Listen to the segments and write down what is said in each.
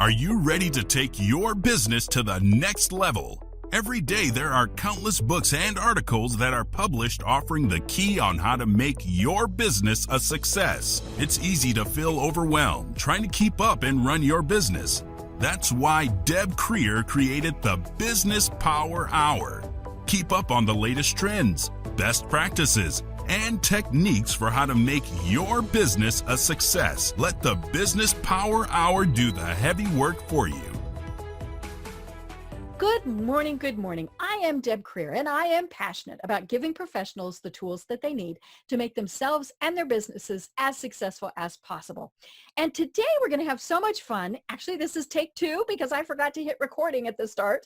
Are you ready to take your business to the next level? Every day there are countless books and articles that are published offering the key on how to make your business a success. It's easy to feel overwhelmed trying to keep up and run your business. That's why Deb Creer created the Business Power Hour. Keep up on the latest trends, best practices, and techniques for how to make your business a success. Let the Business Power Hour do the heavy work for you. Good morning, good morning. I am Deb Creer, and I am passionate about giving professionals the tools that they need to make themselves and their businesses as successful as possible. And today we're going to have so much fun. Actually, this is take 2 because I forgot to hit recording at the start.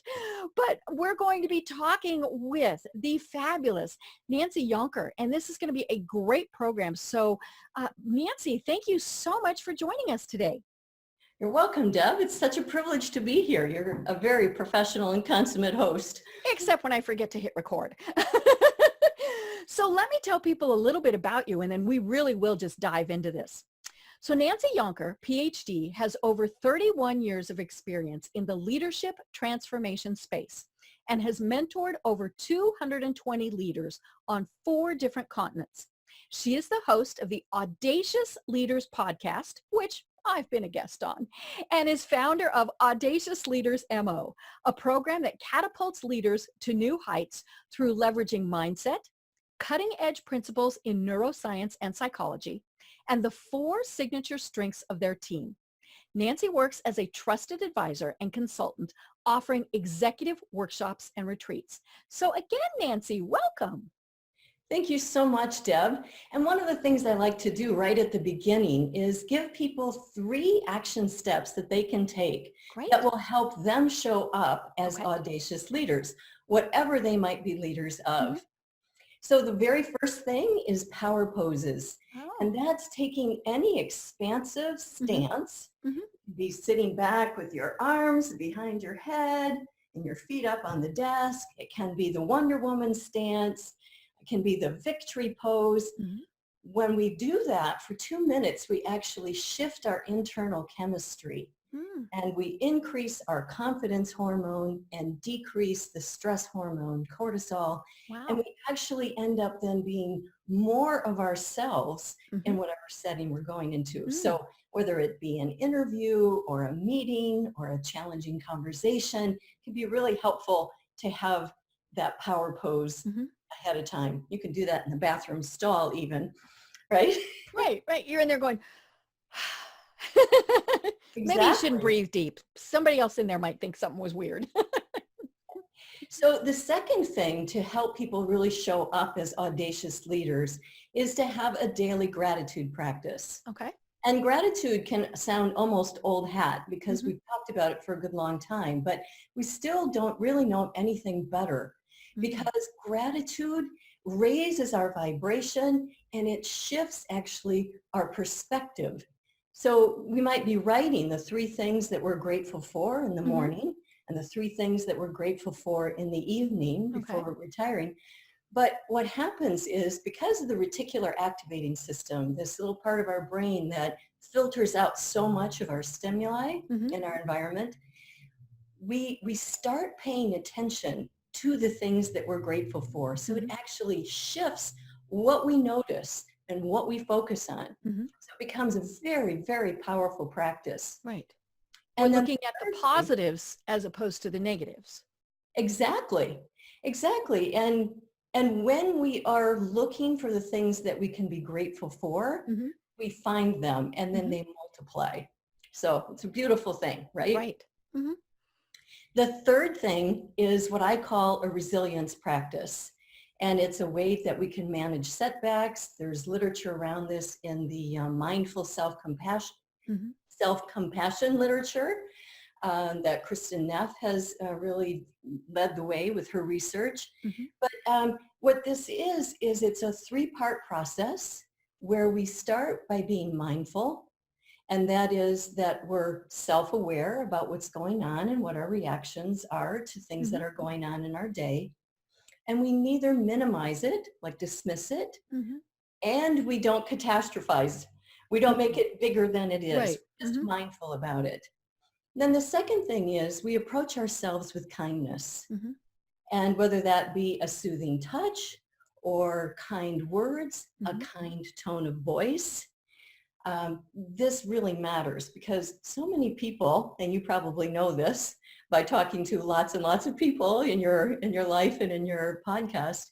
But we're going to be talking with the fabulous Nancy Jonker, and this is going to be a great program. So Nancy, thank you so much for joining us today. You're welcome, Deb. It's such a privilege to be here. You're a very professional and consummate host. Except when I forget to hit record. So let me tell people a little bit about you, and then we really will just dive into this. So Nancy Jonker, PhD, has over 31 years of experience in the leadership transformation space and has mentored over 220 leaders on 4 different continents. She is the host of the Audacious Leaders Podcast, which I've been a guest on, and is founder of Audacious Leaders M.O, a program that catapults leaders to new heights through leveraging mindset, cutting-edge principles in neuroscience and psychology, and the 4 signature strengths of their team. Nancy works as a trusted advisor and consultant, offering executive workshops and retreats. So again, Nancy, welcome. Thank you so much, Deb. And one of the things I like to do right at the beginning is give people 3 action steps that they can take that will help them show up as audacious leaders, whatever they might be leaders of. Mm-hmm. So the very first thing is power poses. And that's taking any expansive stance, be sitting back with your arms behind your head and your feet up on the desk. It can be the Wonder Woman stance. Can be the victory pose. When we do that for 2 minutes, we actually shift our internal chemistry and we increase our confidence hormone and decrease the stress hormone, cortisol. And we actually end up then being more of ourselves in whatever setting we're going into. So whether it be an interview or a meeting or a challenging conversation, it can be really helpful to have that power pose ahead of time. You can do that in the bathroom stall even, right? Right. You're in there going, Maybe you shouldn't breathe deep. Somebody else in there might think something was weird. So the second thing to help people really show up as audacious leaders is to have a daily gratitude practice. Okay. And gratitude can sound almost old hat because we've talked about it for a good long time, but we still don't really know anything better. Because gratitude raises our vibration and it shifts actually our perspective. So we might be writing the 3 things that we're grateful for in the morning and the 3 things that we're grateful for in the evening before we're retiring. But what happens is because of the reticular activating system, this little part of our brain that filters out so much of our stimuli in our environment, we start paying attention to the things that we're grateful for. So it actually shifts what we notice and what we focus on. So it becomes a very, very powerful practice. Right. And we're looking at the positives as opposed to the negatives. Exactly. And when we are looking for the things that we can be grateful for, we find them and then they multiply. So it's a beautiful thing, right? Right. The third thing is what I call a resilience practice. And it's a way that we can manage setbacks. There's literature around this in the mindful self-compassion literature that Kristen Neff has really led the way with her research. But what this is it's a 3-part process where we start by being mindful. And that is that we're self-aware about what's going on and what our reactions are to things that are going on in our day. And we neither minimize it, like dismiss it, and we don't catastrophize. We don't make it bigger than it is. Just mindful about it. Then the second thing is we approach ourselves with kindness. Mm-hmm. And whether that be a soothing touch or kind words, Mm-hmm. a kind tone of voice, this really matters because so many people, and you probably know this by talking to lots and lots of people in your life and in your podcast,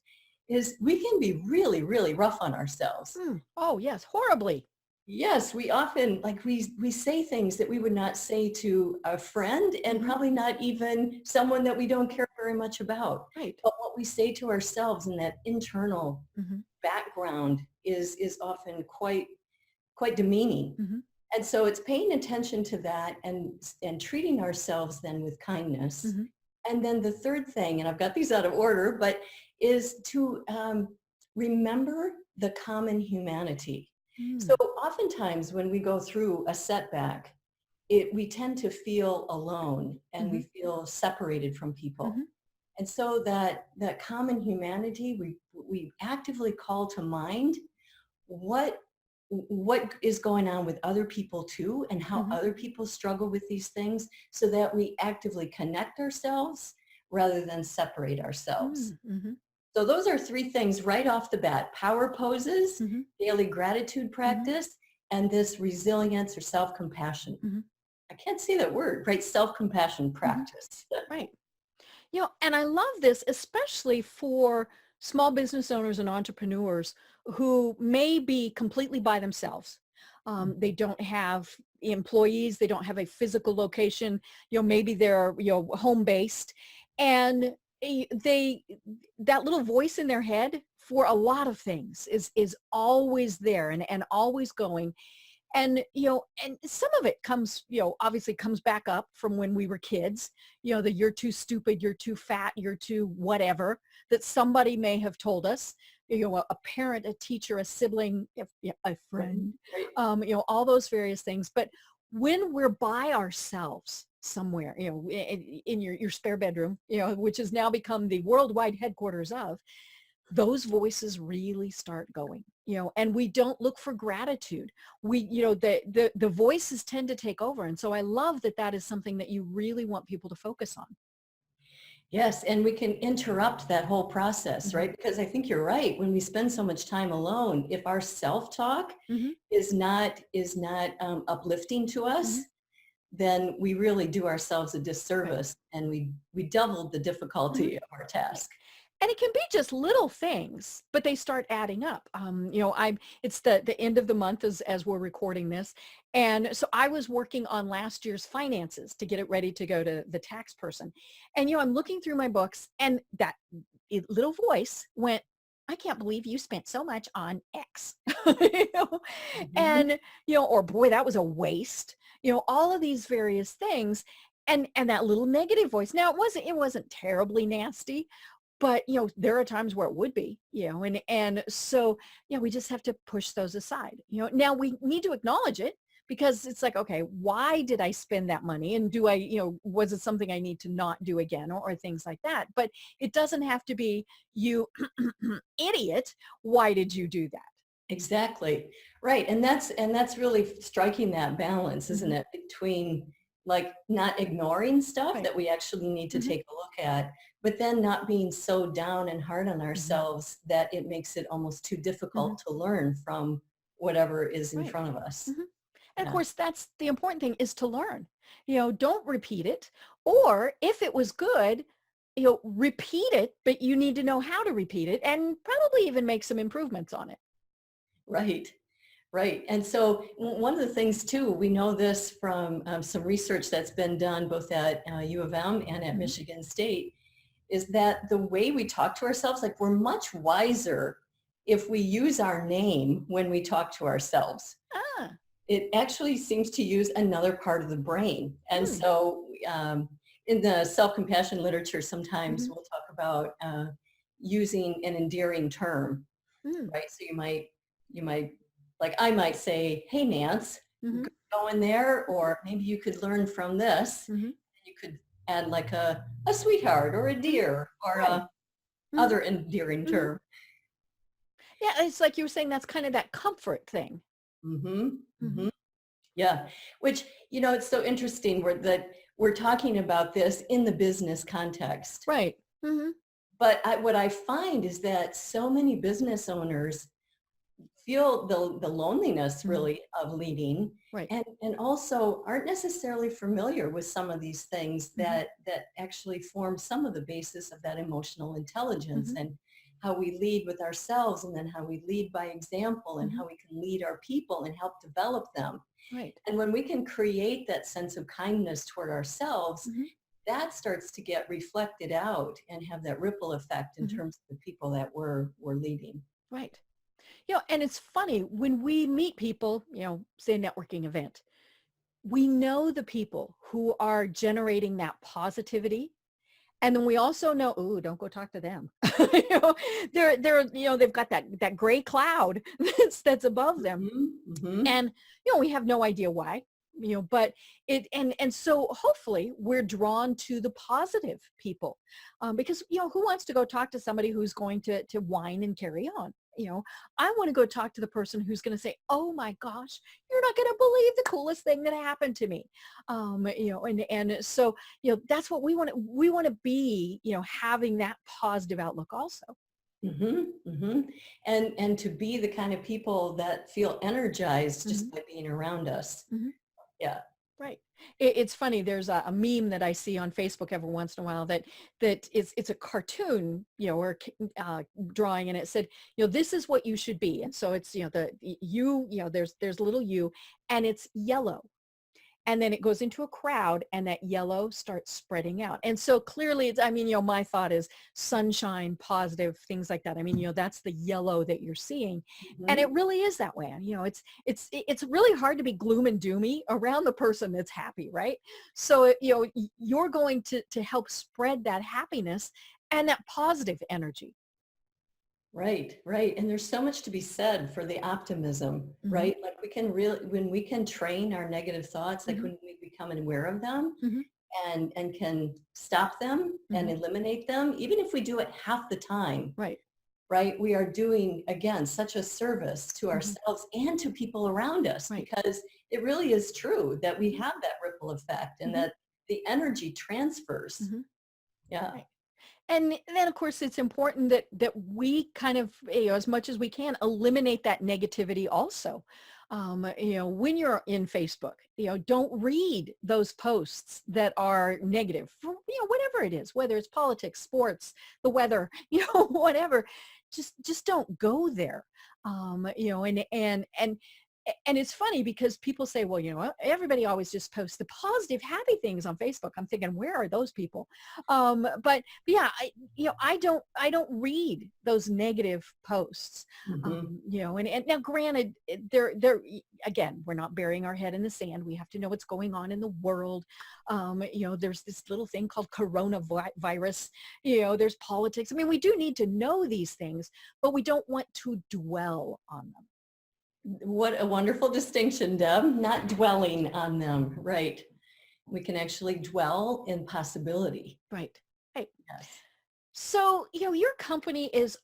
is we can be really, really rough on ourselves. Oh, yes, horribly. Yes, we often, like we say things that we would not say to a friend and probably not even someone that we don't care very much about. Right. But what we say to ourselves in that internal background is often quite demeaning. And so it's paying attention to that and treating ourselves then with kindness. And then the third thing, and I've got these out of order, but is to remember the common humanity. So oftentimes when we go through a setback, we tend to feel alone and we feel separated from people. And so that common humanity, we actively call to mind what is going on with other people too, and how other people struggle with these things, so that we actively connect ourselves rather than separate ourselves. So those are three things right off the bat: power poses, daily gratitude practice, and this resilience or self-compassion. I can't say that word, right? Self-compassion practice. Right. And I love this, especially for small business owners and entrepreneurs who may be completely by themselves. They don't have employees. They don't have a physical location. Maybe they're, home based, and that little voice in their head for a lot of things is always there and always going. And, and some of it comes, obviously comes back up from when we were kids, the you're too stupid, you're too fat, you're too whatever, that somebody may have told us, a parent, a teacher, a sibling, a friend, all those various things. But when we're by ourselves somewhere, in your spare bedroom, which has now become the worldwide headquarters of, those voices really start going, and we don't look for gratitude. The voices tend to take over. And so I love that is something that you really want people to focus on. Yes, and we can interrupt that whole process, right? Because I think you're right. When we spend so much time alone, if our self-talk is not uplifting to us, then we really do ourselves a disservice, and we doubled the difficulty of our task. And it can be just little things, but they start adding up. It's the end of the month as we're recording this. And so I was working on last year's finances to get it ready to go to the tax person. And, I'm looking through my books, and that little voice went, I can't believe you spent so much on X, and, or boy, that was a waste, all of these various things. And that little negative voice. Now it wasn't terribly nasty, but, there are times where it would be, and so, we just have to push those aside. Now we need to acknowledge it, because it's like, okay, why did I spend that money? And do I, was it something I need to not do again, or things like that? But it doesn't have to be, you idiot, why did you do that? Exactly. Right. And that's really striking that balance, isn't it? Between like not ignoring stuff that we actually need to take a look at, but then not being so down and hard on ourselves that it makes it almost too difficult to learn from whatever is in front of us. And of course, that's the important thing, is to learn. Don't repeat it. Or if it was good, repeat it, but you need to know how to repeat it, and probably even make some improvements on it. Right. Right. And so one of the things too, we know this from some research that's been done both at U of M and at Michigan State, is that the way we talk to ourselves, like we're much wiser if we use our name when we talk to ourselves. It actually seems to use another part of the brain. And so in the self-compassion literature, sometimes we'll talk about using an endearing term, right? So you might, like I might say, hey, Nance, go in there, or maybe you could learn from this. You could add like a sweetheart or a dear or a other endearing term. Yeah, it's like you were saying, that's kind of that comfort thing. Yeah. Which, it's so interesting we're talking about this in the business context. Right. Mm-hmm. But what I find is that so many business owners feel the loneliness really of leading, Right. and also aren't necessarily familiar with some of these things that actually form some of the basis of that emotional intelligence, and how we lead with ourselves, and then how we lead by example, and how we can lead our people and help develop them. Right. And when we can create that sense of kindness toward ourselves, that starts to get reflected out and have that ripple effect in terms of the people that we're leading. Right. And it's funny when we meet people, say a networking event, we know the people who are generating that positivity. And then we also know, ooh, don't go talk to them. They're, they've got that gray cloud that's above them. And, we have no idea why, but and so hopefully we're drawn to the positive people, because, who wants to go talk to somebody who's going to whine and carry on? I want to go talk to the person who's going to say, oh my gosh, you're not going to believe the coolest thing that happened to me. And so, that's what we want to be, having that positive outlook also. And to be the kind of people that feel energized just by being around us. Yeah. Right. It's funny. There's a meme that I see on Facebook every once in a while that it's a cartoon, or drawing, and it said, this is what you should be. And so it's, there's little you, and it's yellow. And then it goes into a crowd, and that yellow starts spreading out. And so clearly it's, my thought is sunshine, positive, things like that. That's the yellow that you're seeing. And it really is that way. It's really hard to be gloom and doomy around the person that's happy, right? So, you're going to help spread that happiness and that positive energy. Right. And there's so much to be said for the optimism, right? Like when we can train our negative thoughts, like when we become aware of them and can stop them and eliminate them, even if we do it half the time, right? We are doing, again, such a service to ourselves and to people around us, because it really is true that we have that ripple effect and that the energy transfers. Yeah. Right. And then, of course, it's important that we kind of, as much as we can, eliminate that negativity also. When you're in Facebook, don't read those posts that are negative for, whatever it is, whether it's politics, sports, the weather, whatever. Just don't go there. And it's funny because people say, well, everybody always just posts the positive, happy things on Facebook. I'm thinking, where are those people? But yeah, I don't read those negative posts. And now granted, they're again, we're not burying our head in the sand. We have to know what's going on in the world. There's this little thing called coronavirus. There's politics. We do need to know these things, but we don't want to dwell on them. What a wonderful distinction, Deb. Not dwelling on them, right? We can actually dwell in possibility. Right. Yes. So, your company is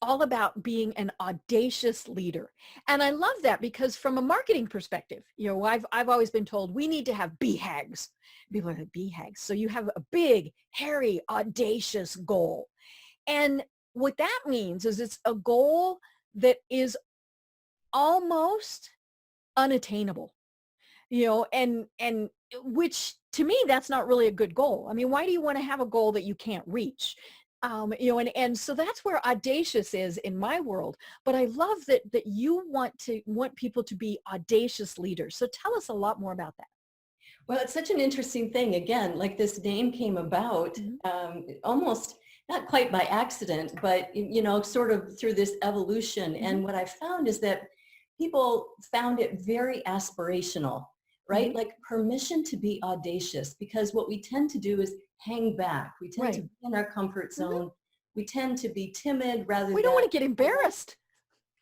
all about being an audacious leader. And I love that because from a marketing perspective, I've always been told we need to have BHAGs. People are like, BHAGs. So you have a big, hairy, audacious goal. And what that means is it's a goal that is almost unattainable, and which to me, that's not really a good goal. Why do you want to have a goal that you can't reach? And so that's where audacious is in my world. But I love that you want people to be audacious leaders. So tell us a lot more about that. Well, it's such an interesting thing. Again, like this name came about almost not quite by accident, but, sort of through this evolution. And what I found is that people found it very aspirational, right? Like permission to be audacious, because what we tend to do is hang back. We tend to be in our comfort zone. We tend to be timid rather than... We don't want to get embarrassed.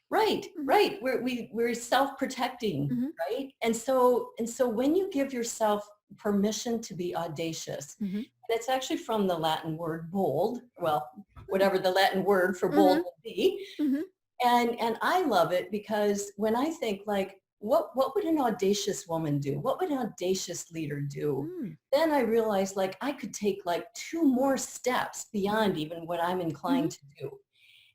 Right. We're self-protecting, right? And so when you give yourself permission to be audacious, and it's actually from the Latin word bold, well, whatever the Latin word for bold would be. And I love it because when I think like, what would an audacious woman do? What would an audacious leader do? Mm. Then I realized like I could take like 2 more steps beyond even what I'm inclined to do.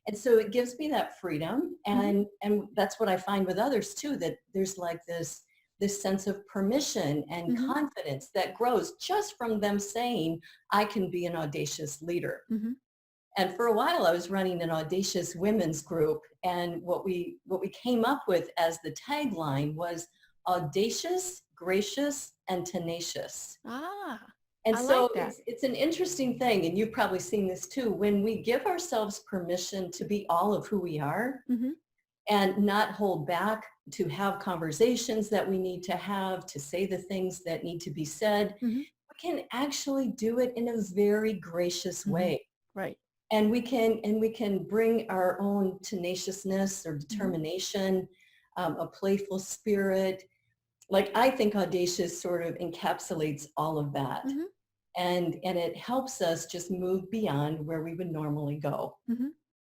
And so it gives me that freedom. And that's what I find with others too, that there's like this sense of permission and confidence that grows just from them saying, I can be an audacious leader. And for a while I was running an audacious women's group. And what we came up with as the tagline was audacious, gracious, and tenacious. And so it's an interesting thing, and you've probably seen this too, when we give ourselves permission to be all of who we are and not hold back, to have conversations that we need to have, to say the things that need to be said, we can actually do it in a very gracious way. Right. And we can bring our own tenaciousness or determination, a playful spirit. Like I think audacious sort of encapsulates all of that. And it helps us just move beyond where we would normally go.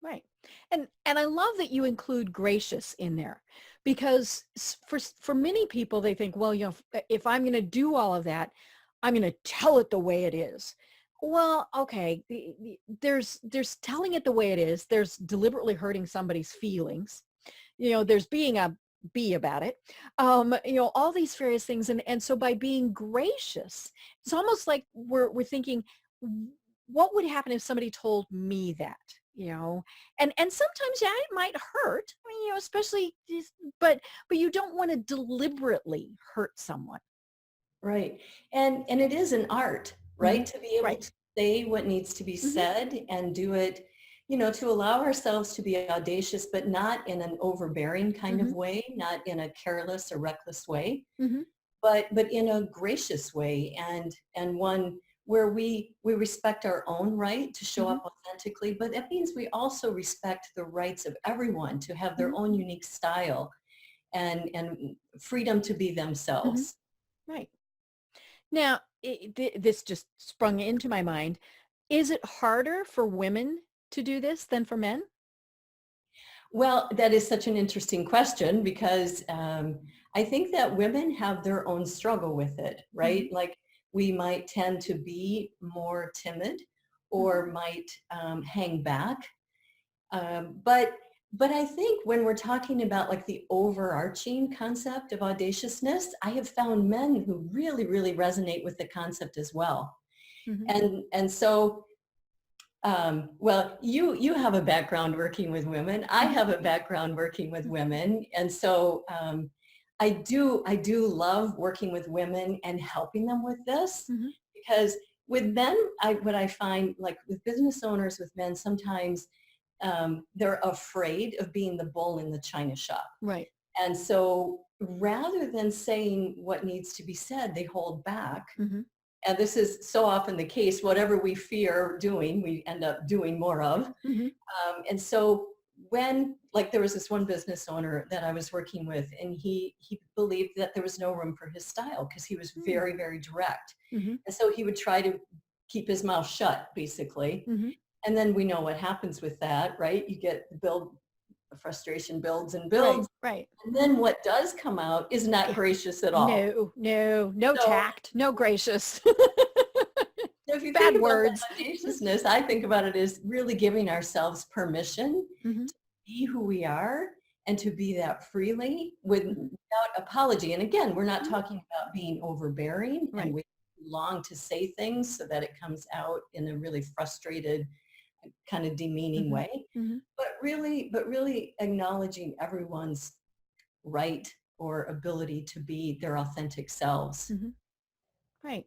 Right. And I love that you include gracious in there, because for many people, they think, well, you know, if I'm going to do all of that, I'm going to tell it the way it is. Well, okay, there's telling it the way it is. There's deliberately hurting somebody's feelings. You know, there's being a bee about it. You know, all these various things. And so by being gracious, it's almost like we're thinking, what would happen if somebody told me that? You know, and sometimes, yeah, it might hurt. I mean, you know, especially, but you don't want to deliberately hurt someone. Right. And it is an art, right? To be able to say what needs to be said and do it, you know, to allow ourselves to be audacious, but not in an overbearing kind of way, not in a careless or reckless way, but in a gracious way, and one where we respect our own right to show up authentically, but that means we also respect the rights of everyone to have their own unique style and freedom to be themselves. Right. Now, this just sprung into my mind. Is it harder for women to do this than for men? Well, that is such an interesting question, because I think that women have their own struggle with it, right? Like we might tend to be more timid or might hang back. But I think when we're talking about like the overarching concept of audaciousness, I have found men who really, really resonate with the concept as well. And so, well, you have a background working with women. I have a background working with women. And so I do love working with women and helping them with this, because with men, what I find, like with business owners, with men, sometimes they're afraid of being the bull in the china shop. Right. And so rather than saying what needs to be said, they hold back. And this is so often the case. Whatever we fear doing, we end up doing more of. And so when, like, there was this one business owner that I was working with, and he believed that there was no room for his style because he was very, very direct. And so he would try to keep his mouth shut, basically. And then we know what happens with that, right? You get frustration builds and builds. Right. And then what does come out is not gracious at all. No tact, no gracious. So if you Bad think words. about that audaciousness, I think about it as really giving ourselves permission to be who we are and to be that freely without apology. And again, we're not talking about being overbearing and we long to say things so that it comes out in a really frustrated, kind of demeaning way, but really acknowledging everyone's right or ability to be their authentic selves. Right.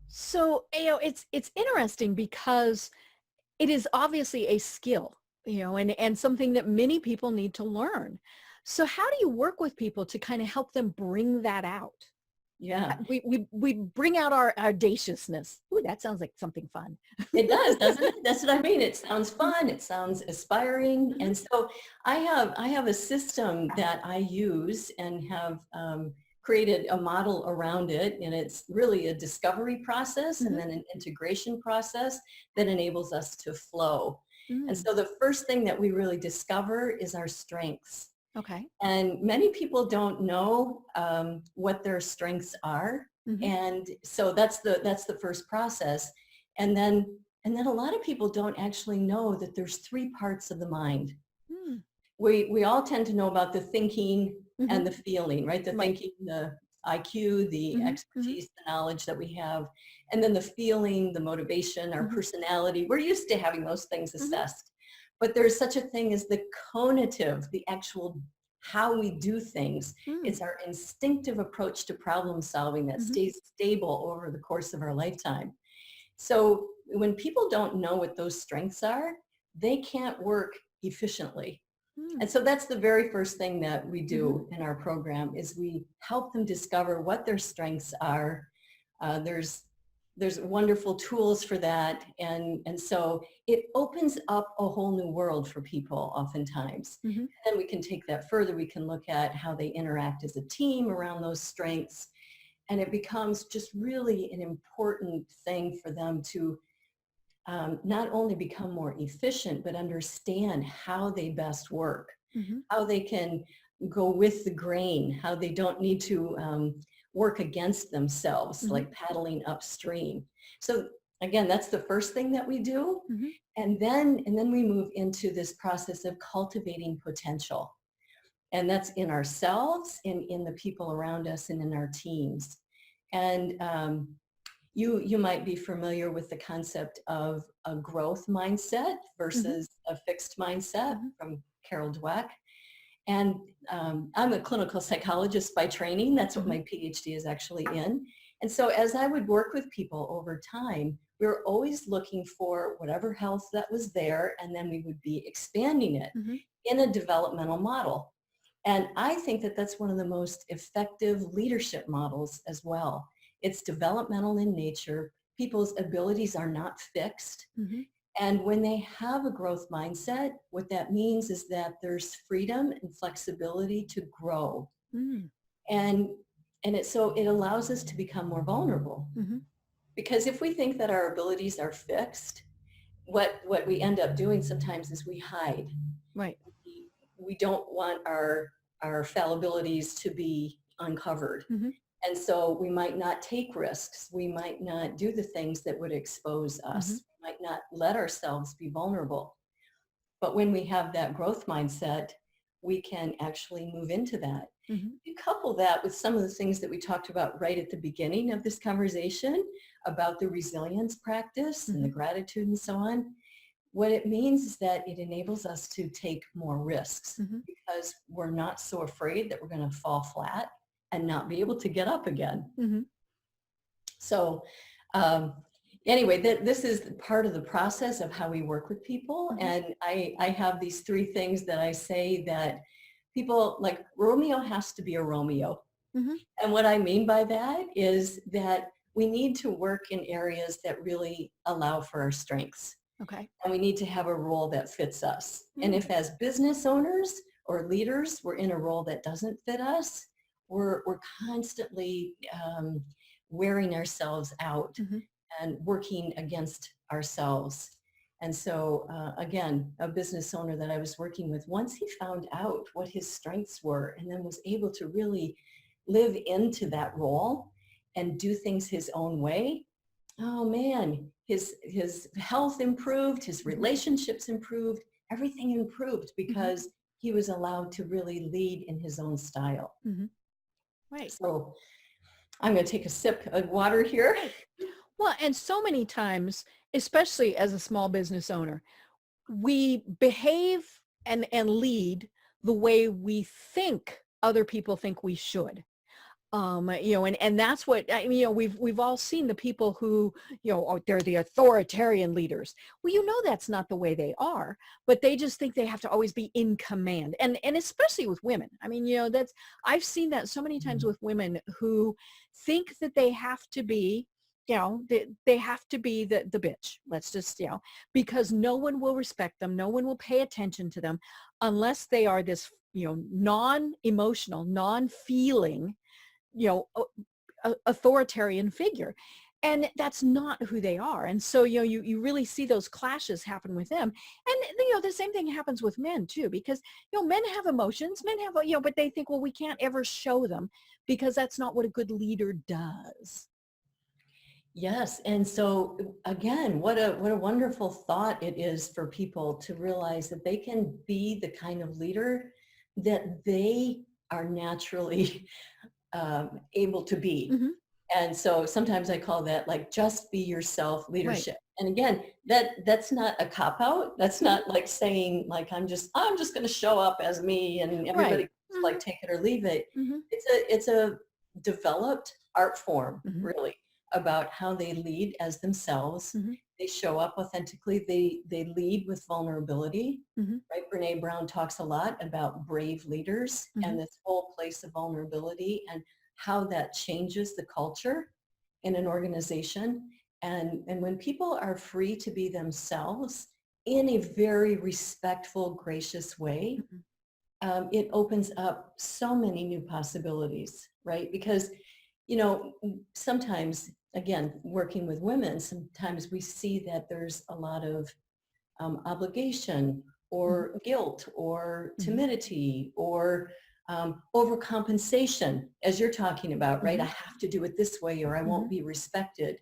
So, you know, it's interesting because it is obviously a skill, you know, and something that many people need to learn. So how do you work with people to kind of help them bring that out? Yeah. We bring out our audaciousness. Ooh, that sounds like something fun. It does, doesn't it? That's what I mean. It sounds fun. It sounds aspiring. And so I have a system that I use and have created a model around it. And it's really a discovery process and then an integration process that enables us to flow. And so the first thing that we really discover is our strengths. Okay. And many people don't know what their strengths are. Mm-hmm. And so that's the first process. And then a lot of people don't actually know that there's three parts of the mind. Mm. We all tend to know about the thinking Mm-hmm. and the feeling, right? The Right. thinking, the IQ, the Mm-hmm. expertise, the knowledge that we have, and then the feeling, the motivation, our Mm-hmm. personality. We're used to having those things Mm-hmm. assessed. But there's such a thing as the cognitive, the actual how we do things. It's our instinctive approach to problem solving that Mm-hmm. stays stable over the course of our lifetime. So when people don't know what those strengths are, they can't work efficiently. And so that's the very first thing that we do in our program is we help them discover what their strengths are. There's wonderful tools for that. And so it opens up a whole new world for people oftentimes. Mm-hmm. And then we can take that further. We can look at how they interact as a team around those strengths. And it becomes just really an important thing for them to not only become more efficient, but understand how they best work, Mm-hmm. how they can go with the grain, how they don't need to work against themselves, Mm-hmm. like paddling upstream. So again, that's the first thing that we do. Mm-hmm. And then we move into this process of cultivating potential. And that's in ourselves, in the people around us, and in our teams. And you might be familiar with the concept of a growth mindset versus a fixed mindset from Carol Dweck. And I'm a clinical psychologist by training. That's what my PhD is actually in. And so as I would work with people over time, we were always looking for whatever health that was there, and then we would be expanding it in a developmental model. And I think that that's one of the most effective leadership models as well. It's developmental in nature. People's abilities are not fixed. Mm-hmm. And when they have a growth mindset, what that means is that there's freedom and flexibility to grow. Mm-hmm. And it allows us to become more vulnerable. Mm-hmm. Because if we think that our abilities are fixed, what we end up doing sometimes is we hide. Right. We don't want our fallibilities to be uncovered. Mm-hmm. And so we might not take risks. We might not do the things that would expose us. We might not let ourselves be vulnerable. But when we have that growth mindset, we can actually move into that. Mm-hmm. You couple that with some of the things that we talked about right at the beginning of this conversation about the resilience practice and the gratitude and so on. What it means is that it enables us to take more risks because we're not so afraid that we're going to fall flat and not be able to get up again. Mm-hmm. So anyway, this is part of the process of how we work with people. And I have these three things that I say that people, like, Romeo has to be a Romeo. And what I mean by that is that we need to work in areas that really allow for our strengths. Okay. And we need to have a role that fits us. And if as business owners or leaders, we're in a role that doesn't fit us, we're constantly wearing ourselves out and working against ourselves. And so again, a business owner that I was working with, once he found out what his strengths were and then was able to really live into that role and do things his own way, oh man, his health improved, his relationships improved, everything improved because he was allowed to really lead in his own style. Right. So I'm going to take a sip of water here. Well, and so many times, especially as a small business owner, we behave and lead the way we think other people think we should. And that's what, we've all seen the people who, they're the authoritarian leaders. Well, that's not the way they are, but they just think they have to always be in command. And especially with women. I've seen that so many times with women who think that they have to be, they have to be the bitch. Let's just, because no one will respect them. No one will pay attention to them unless they are this, non-emotional, non-feeling, authoritarian figure. And that's not who they are. And so, you really see those clashes happen with them. And, the same thing happens with men too, because, men have emotions, men have, but they think, well, we can't ever show them because that's not what a good leader does. Yes. And so again, what a wonderful thought it is for people to realize that they can be the kind of leader that they are naturally able to be. Mm-hmm. And so sometimes I call that like just be yourself leadership. Right. And again, that's not a cop out. That's not like saying like I'm just going to show up as me and everybody Right. just like take it or leave it. Mm-hmm. It's a developed art form, Mm-hmm. really, about how they lead as themselves. Mm-hmm. They show up authentically. They lead with vulnerability. Mm-hmm. Right? Brene Brown talks a lot about brave leaders Mm-hmm. and this whole place of vulnerability and how that changes the culture in an organization. And when people are free to be themselves in a very respectful, gracious way, it opens up so many new possibilities, right? Because, sometimes, again, working with women, sometimes we see that there's a lot of obligation or guilt or timidity or overcompensation, as you're talking about, right? I have to do it this way or I won't be respected.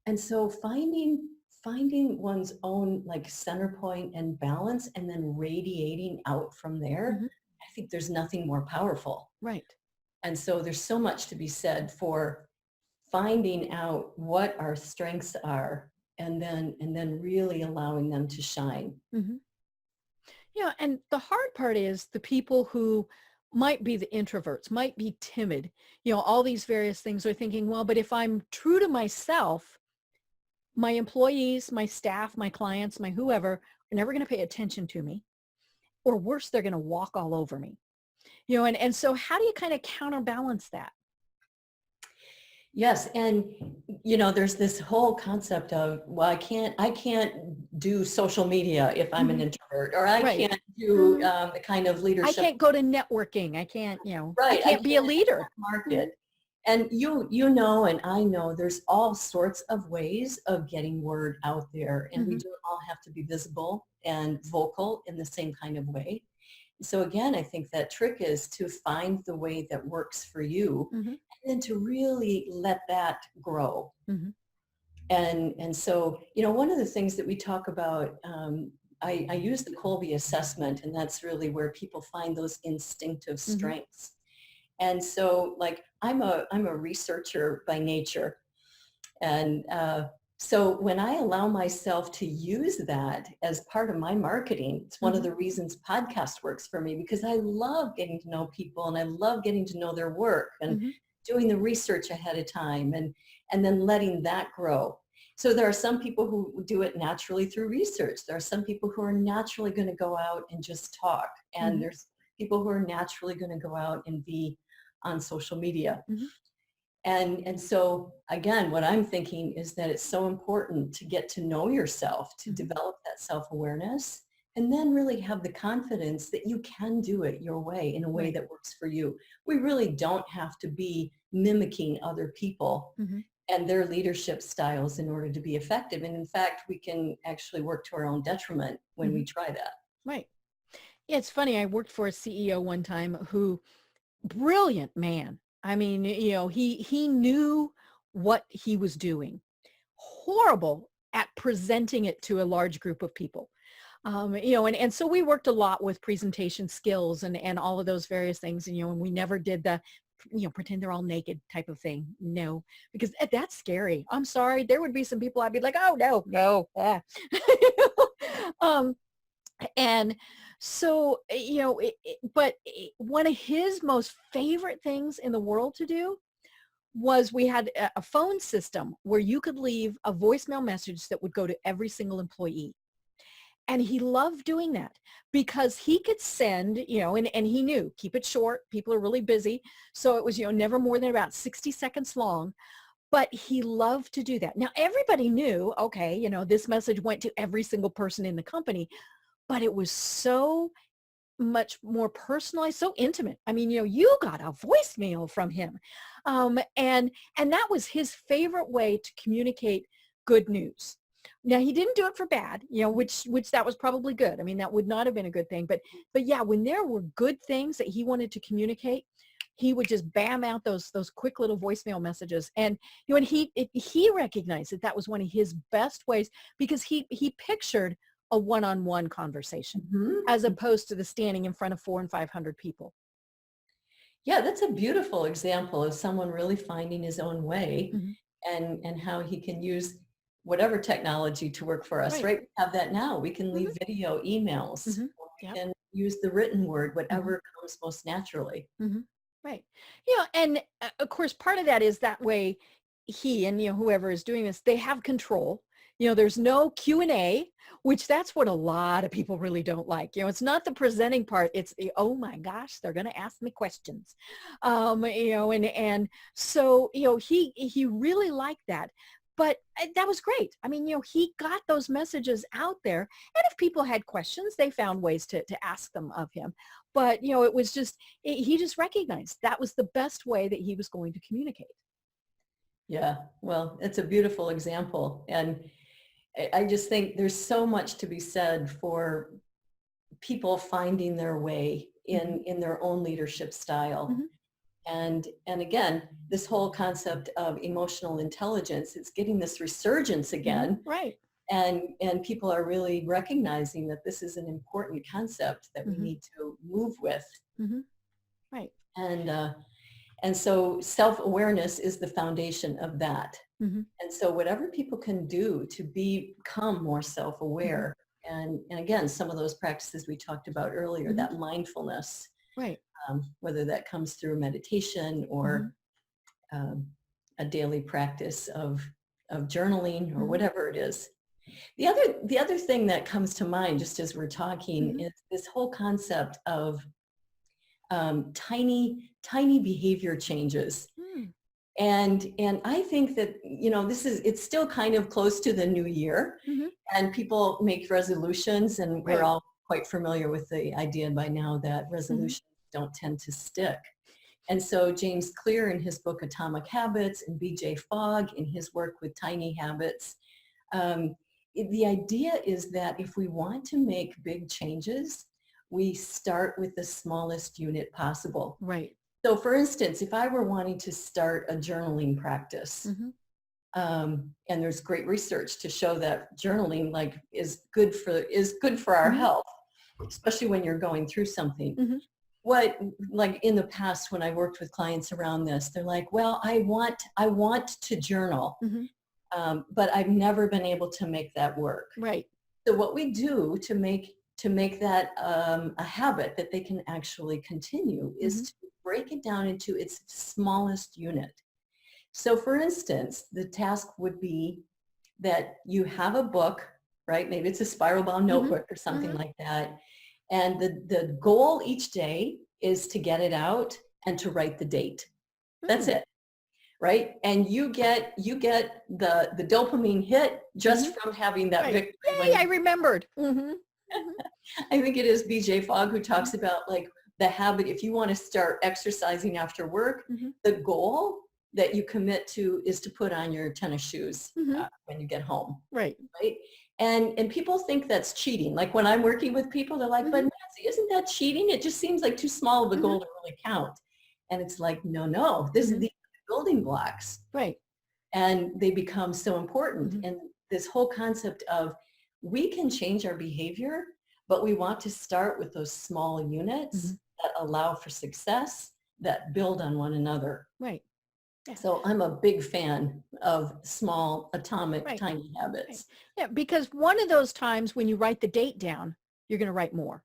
And so finding one's own like center point and balance and then radiating out from there, I think there's nothing more powerful. Right. And so there's so much to be said for finding out what our strengths are and then really allowing them to shine. Mm-hmm. Yeah. And the hard part is the people who might be the introverts, might be timid, all these various things are thinking, well, but if I'm true to myself, my employees, my staff, my clients, my whoever are never going to pay attention to me, or worse, they're going to walk all over me, and so how do you kind of counterbalance that? Yes. And, there's this whole concept of, well, I can't do social media if I'm an introvert, or I can't do the kind of leadership. I can't go to networking. I can't, right. I can't be a leader. Market. And and I know there's all sorts of ways of getting word out there, and we don't all have to be visible and vocal in the same kind of way. So again, I think that trick is to find the way that works for you and then to really let that grow. And so, one of the things that we talk about, I use the Kolbe assessment, and that's really where people find those instinctive strengths. And so like I'm a researcher by nature. And so when I allow myself to use that as part of my marketing, it's one of the reasons podcast works for me, because I love getting to know people and I love getting to know their work and doing the research ahead of time and then letting that grow. So there are some people who do it naturally through research. There are some people who are naturally going to go out and just talk. And there's people who are naturally going to go out and be on social media. And so again, what I'm thinking is that it's so important to get to know yourself, to develop that self-awareness, and then really have the confidence that you can do it your way in a way that works for you. We really don't have to be mimicking other people and their leadership styles in order to be effective. And in fact, we can actually work to our own detriment when we try that. Right. Yeah, it's funny. I worked for a CEO one time who, brilliant man. I mean, he knew what he was doing. Horrible at presenting it to a large group of people. And so we worked a lot with presentation skills and all of those various things, and we never did the, pretend they're all naked type of thing. No, because that's scary. I'm sorry. There would be some people I'd be like, oh, no. And so, but one of his most favorite things in the world to do was we had a phone system where you could leave a voicemail message that would go to every single employee. And he loved doing that because he could send, and he knew, keep it short. People are really busy. So it was, never more than about 60 seconds long. But he loved to do that. Now, everybody knew, okay, this message went to every single person in the company, but it was so much more personalized, so intimate. I mean, you got a voicemail from him. And that was his favorite way to communicate good news. Now, he didn't do it for bad, which that was probably good. I mean, that would not have been a good thing. But yeah, when there were good things that he wanted to communicate, he would just bam out those quick little voicemail messages. And and he recognized that was one of his best ways, because he pictured a one-on-one conversation as opposed to the standing in front of 400 and 500 people. Yeah, that's a beautiful example of someone really finding his own way and how he can use whatever technology to work for us, right? We have that now. We can leave video, emails, we can use the written word, whatever comes most naturally. Right. And of course, part of that is that way he and, whoever is doing this, they have control. There's no Q&A, which that's what a lot of people really don't like. It's not the presenting part. It's the, oh my gosh, they're going to ask me questions. And so, he really liked that. But that was great. I mean, he got those messages out there. And if people had questions, they found ways to ask them of him. But, it was just, he just recognized that was the best way that he was going to communicate. Yeah, well, it's a beautiful example. And I just think there's so much to be said for people finding their way in their own leadership style. And again, this whole concept of emotional intelligence, it's getting this resurgence again. Right. And people are really recognizing that this is an important concept that we need to move with. Right. And so self-awareness is the foundation of that. And so whatever people can do to become more self-aware, and again, some of those practices we talked about earlier, that mindfulness, right. Whether that comes through meditation or a daily practice of journaling or whatever it is. The other thing that comes to mind just as we're talking is this whole concept of tiny behavior changes. And I think that, it's still kind of close to the new year and people make resolutions, and we're all quite familiar with the idea by now that resolutions don't tend to stick. And so James Clear in his book Atomic Habits and BJ Fogg in his work with Tiny Habits, the idea is that if we want to make big changes, we start with the smallest unit possible. Right. So for instance, if I were wanting to start a journaling practice, and there's great research to show that journaling is good for our health, especially when you're going through something. What, in the past when I worked with clients around this, they're like, well, I want to journal, but I've never been able to make that work. Right. So what we do to make that a habit that they can actually continue is to break it down into its smallest unit. So for instance, the task would be that you have a book, right? Maybe it's a spiral bound notebook or something like that. And the goal each day is to get it out and to write the date. That's it, right? And you get the dopamine hit just from having that victory. Yay, I remembered. I think it is BJ Fogg who talks about the habit. If you want to start exercising after work, the goal that you commit to is to put on your tennis shoes when you get home. Right. And people think that's cheating. Like when I'm working with people, they're like, but Nancy, isn't that cheating? It just seems like too small of a goal to really count. And it's like, no, this is the building blocks. Right. And they become so important. And this whole concept of we can change our behavior, but we want to start with those small units that allow for success, that build on one another. Right. Yeah. So I'm a big fan of small, atomic, tiny habits. Right. Yeah, because one of those times when you write the date down, you're going to write more.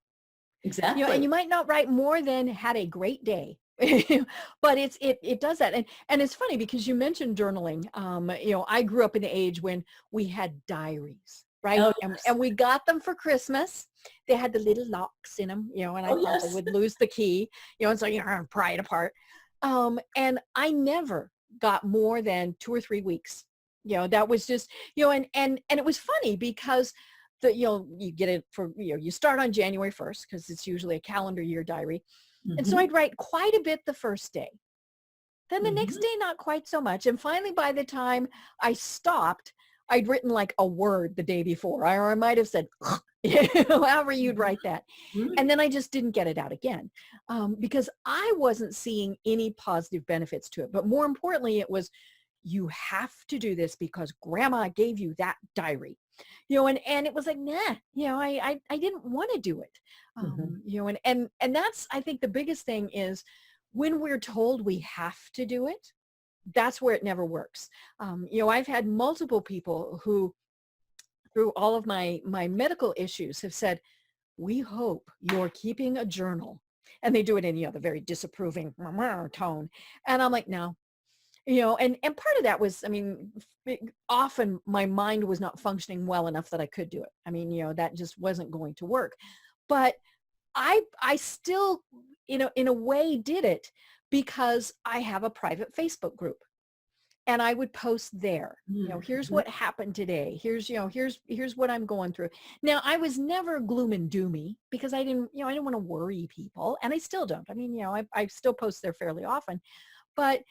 Exactly. And you might not write more than had a great day, but it does that. And it's funny because you mentioned journaling. I grew up in the age when we had diaries, right? Oh, yes. And we got them for Christmas. They had the little locks in them, and I probably would lose the key, and so pry it apart. And I never got more than 2 or 3 weeks. That was just, and it was funny because you get it for, you start on January 1st because it's usually a calendar year diary. And so Mhm. I'd write quite a bit the first day. Then the next Mhm. day, not quite so much. And finally, by the time I stopped, I'd written like a word the day before, or I might have said, however you'd write that. Mhm. And then I just didn't get it out again because I wasn't seeing any positive benefits to it. But more importantly, it was, you have to do this because grandma gave you that diary, and it was like, nah, I didn't want to do it. Mhm. And that's, I think the biggest thing is when we're told we have to do it, that's where it never works. I've had multiple people who, through all of my medical issues, have said, we hope you're keeping a journal. And they do it in, the very disapproving tone. And I'm like, no, and part of that was, often my mind was not functioning well enough that I could do it. That just wasn't going to work. But I still, in a way did it because I have a private Facebook group. And I would post there, here's Mhm. what happened today. Here's what I'm going through. Now, I was never gloom and doomy because I didn't want to worry people. And I still don't. I still post there fairly often. But,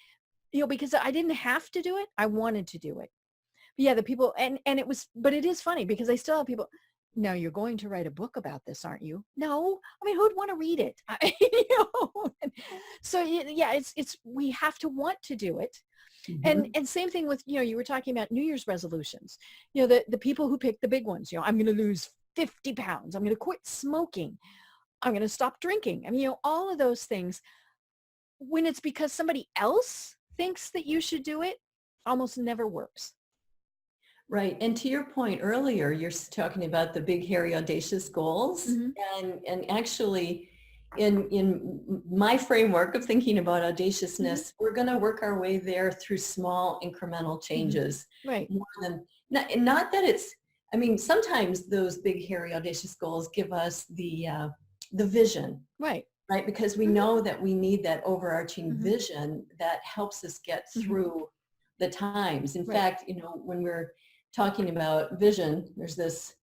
because I didn't have to do it, I wanted to do it. But yeah, the people, and but it is funny because I still have people, now you're going to write a book about this, aren't you? No, who'd want to read it? So yeah, we have to want to do it. And Mhm. same thing with, you were talking about New Year's resolutions, the people who pick the big ones, I'm going to lose 50 pounds. I'm going to quit smoking. I'm going to stop drinking. All of those things, when it's because somebody else thinks that you should do it, almost never works. Right. And to your point earlier, you're talking about the big, hairy, audacious goals. Mm-hmm. And actually, in my framework of thinking about audaciousness, we're going to work our way there through small incremental changes. Right. More than, not that it's, sometimes those big, hairy, audacious goals give us the vision, Right. right? Because we know that we need that overarching vision that helps us get through the times. In fact, when we're talking about vision, there's this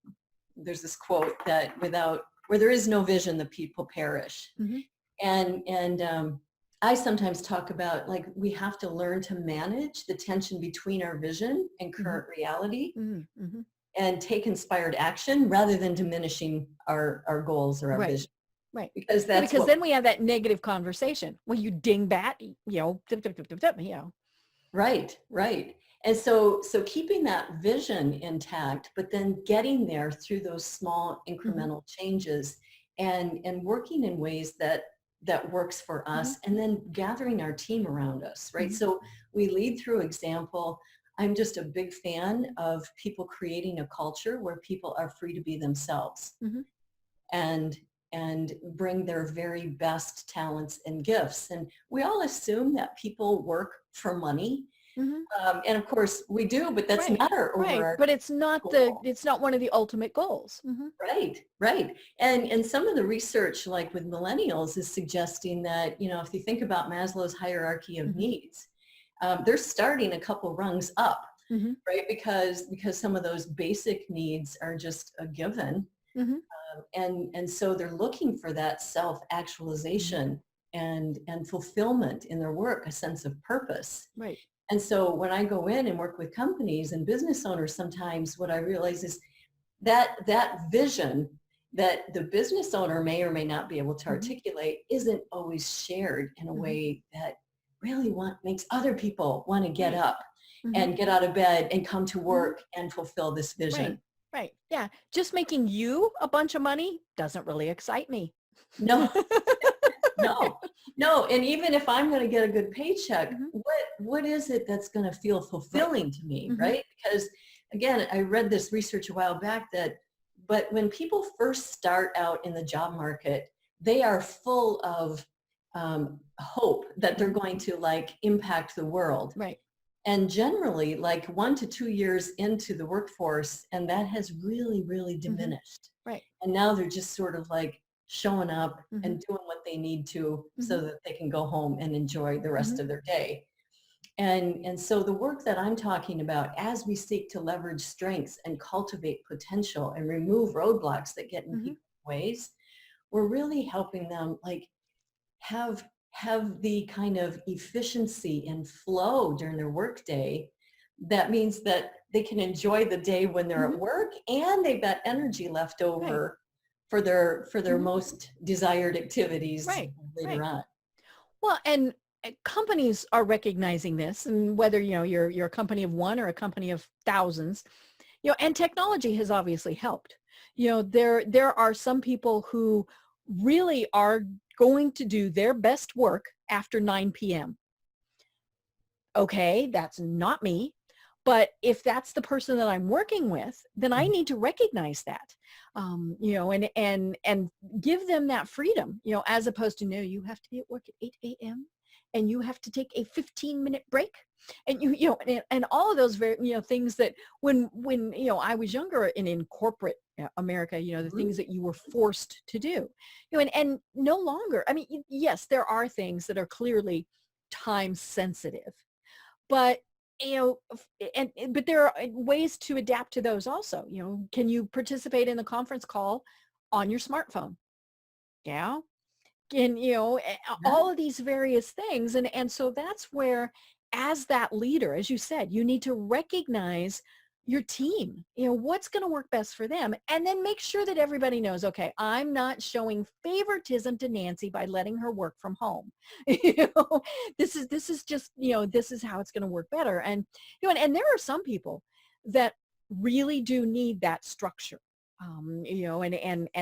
quote that where there is no vision, the people perish. And I sometimes talk about, like, we have to learn to manage the tension between our vision and current reality and take inspired action rather than diminishing our goals or our Right. vision. Right. Because because then we have that negative conversation. Well, you dingbat, Right, right. And so keeping that vision intact, but then getting there through those small incremental changes and working in ways that works for us, and then gathering our team around us, right? So we lead through example. I'm just a big fan of people creating a culture where people are free to be themselves and bring their very best talents and gifts. And we all assume that people work for money. And of course we do, but that's not our overarching but it's not goal. it's not one of the ultimate goals. Right, right. And some of the research, like with millennials, is suggesting that, if you think about Maslow's hierarchy of needs, they're starting a couple rungs up, right? Because some of those basic needs are just a given. And so they're looking for that self-actualization and fulfillment in their work, a sense of purpose. Right. And so when I go in and work with companies and business owners, sometimes what I realize is that vision that the business owner may or may not be able to articulate isn't always shared in a way that really makes other people want to get up and get out of bed and come to work and fulfill this vision. Right. Yeah. Just making you a bunch of money doesn't really excite me. No, no. And even if I'm going to get a good paycheck, what is it that's going to feel fulfilling to me, right? Because again, I read this research a while back but when people first start out in the job market, they are full of hope that they're going to impact the world. Right. And generally 1 to 2 years into the workforce, and that has really, really diminished. Right. And now they're just sort of showing up and doing what they need to so that they can go home and enjoy the rest of their day. And so the work that I'm talking about, as we seek to leverage strengths and cultivate potential and remove roadblocks that get in people's ways, we're really helping them like have the kind of efficiency and flow during their workday. That means that they can enjoy the day when they're at work, and they've got energy left over for their most desired activities later on. Well, and companies are recognizing this, and whether, you're a company of one or a company of thousands, and technology has obviously helped. There are some people who really are going to do their best work after 9 p.m. Okay, that's not me. But if that's the person that I'm working with, then I need to recognize that, and give them that freedom, as opposed to, no, you have to be at work at 8 a.m. and you have to take a 15-minute break. And and all of those very, things that when I was younger and in corporate America, the things that you were forced to do, and no longer, I mean, yes, there are things that are clearly time sensitive, but but there are ways to adapt to those also. Can you participate in the conference call on your smartphone? Yeah. And, all of these various things. And so that's where, as that leader, as you said, you need to recognize your team, what's going to work best for them. And then make sure that everybody knows, okay, I'm not showing favoritism to Nancy by letting her work from home. This is just, this is how it's going to work better. And, and there are some people that really do need that structure, and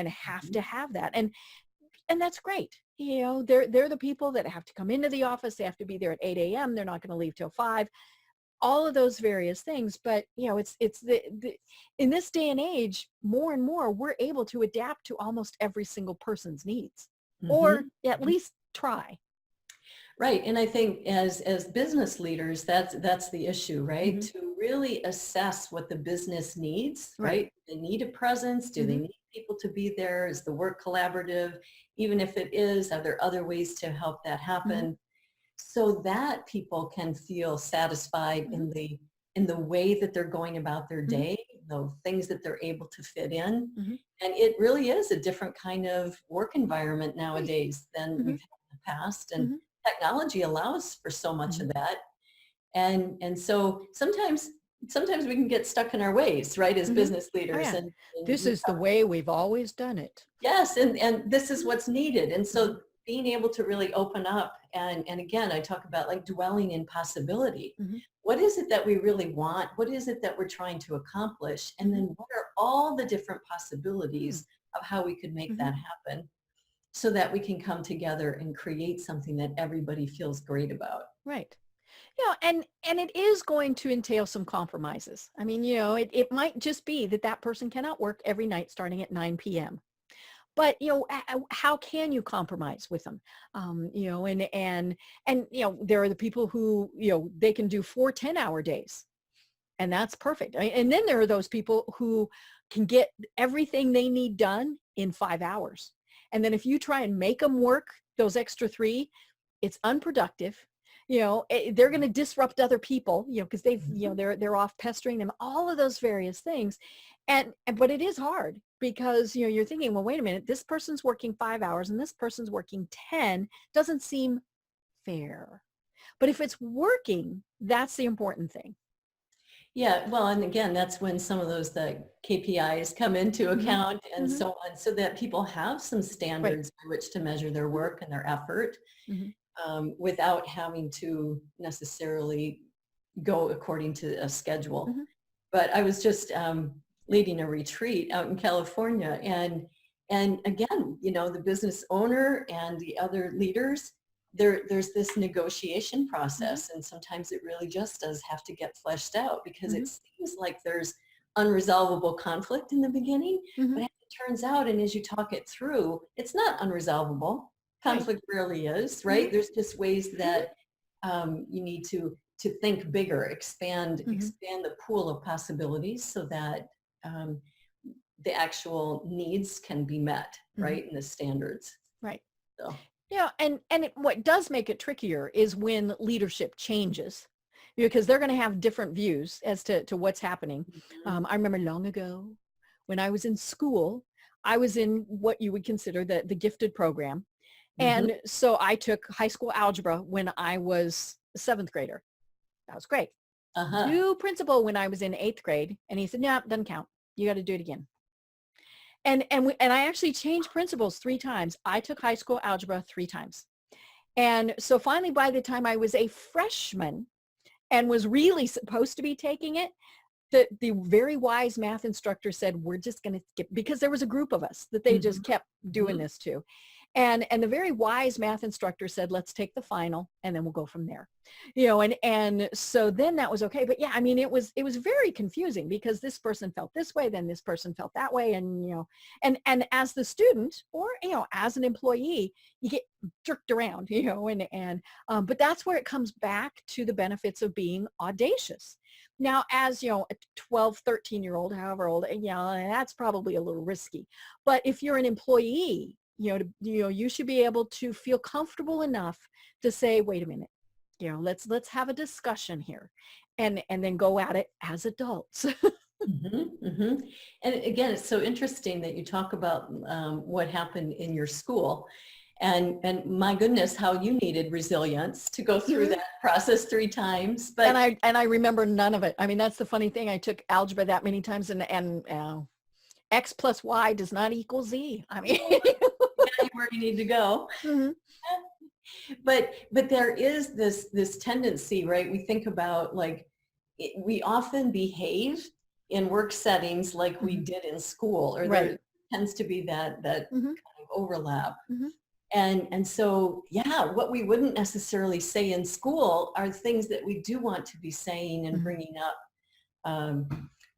have to have that. And that's great. They're the people that have to come into the office. They have to be there at 8 a.m. They're not going to leave till 5. All of those various things. But, it's the in this day and age, more and more, we're able to adapt to almost every single person's needs, or at least try. Right. And I think as business leaders, that's the issue, right? To really assess what the business needs, right? They need a presence. Do they need people to be there? Is the work collaborative? Even if it is, are there other ways to help that happen? So that people can feel satisfied in the way that they're going about their day, the things that they're able to fit in. And it really is a different kind of work environment nowadays than we've had in the past. And technology allows for so much of that. And so sometimes we can get stuck in our ways, right, as business leaders. And this is the way we've always done it. Yes, and this is what's needed. And so being able to really open up, and again, I talk about like dwelling in possibility. What is it that we really want? What is it that we're trying to accomplish? And then what are all the different possibilities of how we could make that happen, so that we can come together and create something that everybody feels great about. Right. And it is going to entail some compromises. I mean, it might just be that person cannot work every night starting at 9 p.m. But, how can you compromise with them? And there are the people who, they can do 4 10-hour days, and that's perfect. And then there are those people who can get everything they need done in 5 hours. And then if you try and make them work those extra 3, it's unproductive. They're going to disrupt other people, because they've, they're off pestering them, all of those various things. But it is hard, because, you're thinking, well, wait a minute, this person's working 5 hours and this person's working 10. Doesn't seem fair. But if it's working, that's the important thing. Yeah, well, and again, that's when some of those the KPIs come into account and so on, so that people have some standards by which to measure their work and their effort, without having to necessarily go according to a schedule. But I was just leading a retreat out in California, and again, the business owner and the other leaders, there's this negotiation process, and sometimes it really just does have to get fleshed out, because it seems like there's unresolvable conflict in the beginning, but as it turns out, and as you talk it through, it's not unresolvable. Conflict rarely is, right? There's just ways that you need to think bigger, expand the pool of possibilities, so that the actual needs can be met, right, and the standards. Right. So. And what does make it trickier is when leadership changes. because they're going to have different views as to what's happening. Mhm. I remember long ago when I was in school, I was in what you would consider the gifted program. Mhm. And so I took high school algebra when I was a seventh grader. That was great. Uh-huh. New principal when I was in eighth grade. And he said, no, doesn't count. You got to do it again. And I actually changed principals 3 times. I took high school algebra 3 times. And so finally, by the time I was a freshman and was really supposed to be taking it, the very wise math instructor said, we're just going to skip, because there was a group of us that they just Mhm. kept doing Mhm. this to. And the very wise math instructor said, let's take the final and then we'll go from there. And so then that was okay. But yeah, I mean, it was very confusing because this person felt this way, then this person felt that way. And as the student or, as an employee, you get jerked around, but that's where it comes back to the benefits of being audacious. Now, as a 12, 13-year-old, however old, that's probably a little risky. But if you're an employee, you should be able to feel comfortable enough to say, wait a minute, let's have a discussion here, and then go at it as adults. Mhm. Mhm. And again, it's so interesting that you talk about what happened in your school. And my goodness, how you needed resilience to go through Mhm. that process 3 times. And But I remember none of it. I mean, that's the funny thing. I took algebra that many times, and X plus Y does not equal Z. I mean, yeah, where you need to go. Mhm. But there is this tendency, right? We think about like we often behave in work settings like we Mhm. did in school, or Right. there tends to be that Mhm. kind of overlap. Mhm. And so, yeah, what we wouldn't necessarily say in school are things that we do want to be saying and Mhm. bringing up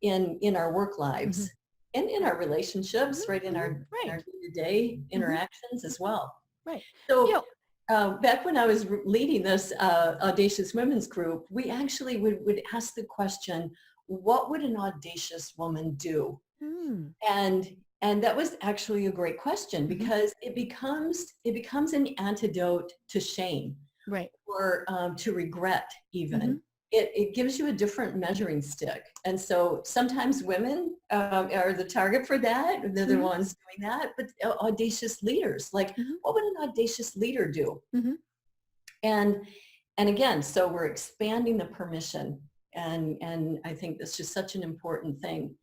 in our work lives Mhm. and in our Mhm. relationships, right? In Mhm. our Right. day-to-day Mhm. interactions as Mhm. well. Right. You So know, back when I was leading this Audacious Women's group, we actually would ask the question, what would an audacious woman do? mm, And and that was actually a great question mhm. because it becomes an antidote to shame Right. or to regret Mhm. even. It gives you a different measuring stick. And so sometimes women are the target for that. They're the Mhm. ones doing that. But audacious leaders, like Mhm. what would an audacious leader do? Mhm. And and again, so we're expanding the permission. And I think that's just such an important thing.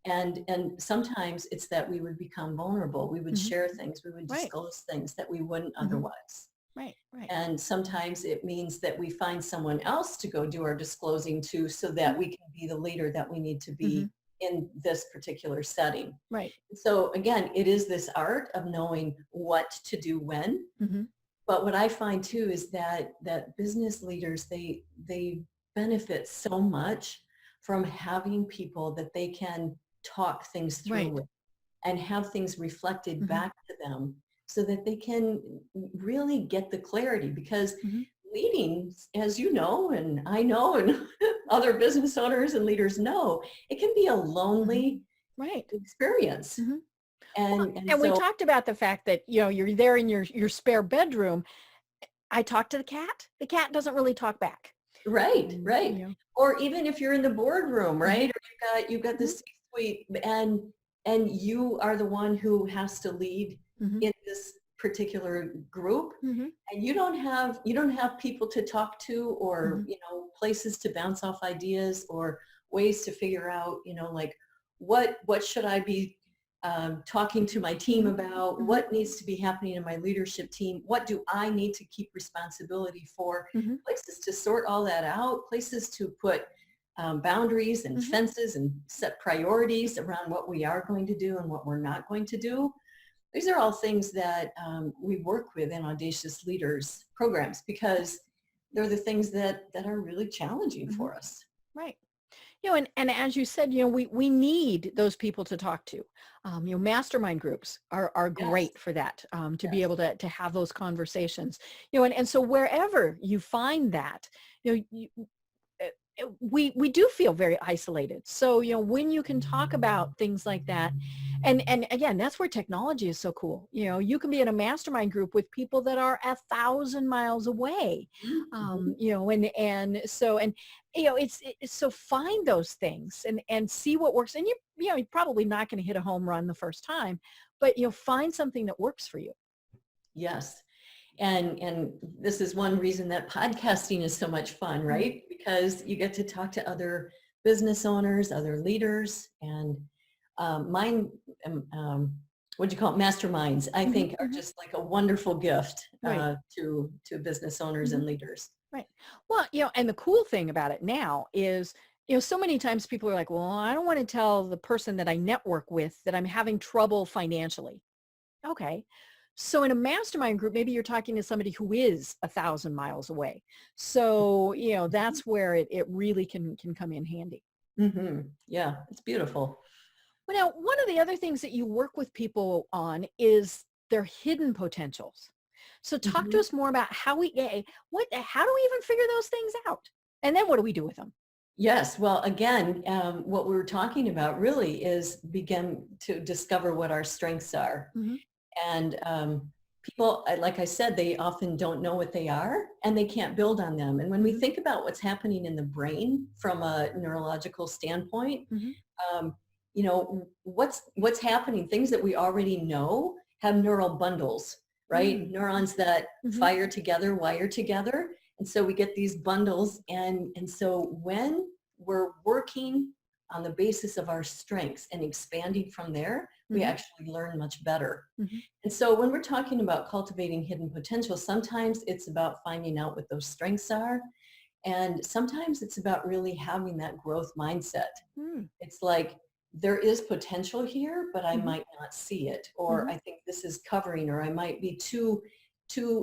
And sometimes it's that we would become vulnerable. We would Mhm. share things. We would Right. disclose things that we wouldn't Mhm. otherwise. Right. Right. And sometimes it means that we find someone else to go do our disclosing to so that Mhm. we can be the leader that we need to Mhm. be in this particular setting. Right. So again, it is this art of knowing what to do when. Mhm. But what I find too is that business leaders, they benefit so much from having people that they can talk things through Right. with and have things reflected Mhm. back to them so that they can really get the clarity, because Mhm. leading, as you know, and I know, and other business owners and leaders know, it can be a Mhm. lonely Right. experience. Mhm. Well, And and we so, talked about the fact that, you're there in your spare bedroom. I talk to the cat. The cat doesn't really talk back. right, And, right. Or even if you're in the boardroom, Mhm. right? Or you've got the Mhm. C-suite, and you are the one who has to lead Mhm. in this particular group, Mhm. and you don't have people to talk to, or Mhm. places to bounce off ideas, or ways to figure out, like what should I be talking to my team Mhm. about, Mhm. what needs to be happening in my leadership team, what do I need to keep responsibility for, Mhm. places to sort all that out, places to put boundaries and Mhm. fences and set priorities around what we are going to do and what we're not going to do. These are all things that we work with in Audacious Leaders programs, because they're the things that are really challenging Mhm. for us. Right. And as you said, we need those people to talk to. Mastermind groups are Yes, great for that, to be yes. able to have those conversations. And so wherever you find that, you know, you, we do feel very isolated. So, when you can talk about things like that, and again, that's where technology is so cool. You can be in a mastermind group with people that are 1,000 miles away. It's so find those things and see what works. And you're probably not going to hit a home run the first time, but find something that works for you. Yes. And this is one reason that podcasting is so much fun, right? Because you get to talk to other business owners, other leaders, and mine, what do you call it? Masterminds, I think are just like a wonderful gift to business owners and leaders. Right. Well, and the cool thing about it now is, so many times people are like, well, I don't want to tell the person that I network with that I'm having trouble financially. Okay. So in a mastermind group, maybe you're talking to somebody who is 1,000 miles away. So, that's where it really can come in handy. Mm-hmm. Yeah, it's beautiful. Well, now, one of the other things that you work with people on is their hidden potentials. So talk to us more about how do we even figure those things out? And then what do we do with them? Yes. Well, again, what we were talking about really is begin to discover what our strengths are. And people, like I said, they often don't know what they are and they can't build on them. And when we think about what's happening in the brain from a neurological standpoint, what's happening, things that we already know have neural bundles, right? Neurons that fire together, wire together. And so we get these bundles. And so when we're working on the basis of our strengths and expanding from there, we actually learn much better. And so when we're talking about cultivating hidden potential, sometimes it's about finding out what those strengths are. And sometimes it's about really having that growth mindset. It's like, there is potential here, but I might not see it. Or I think this is covering, or I might be too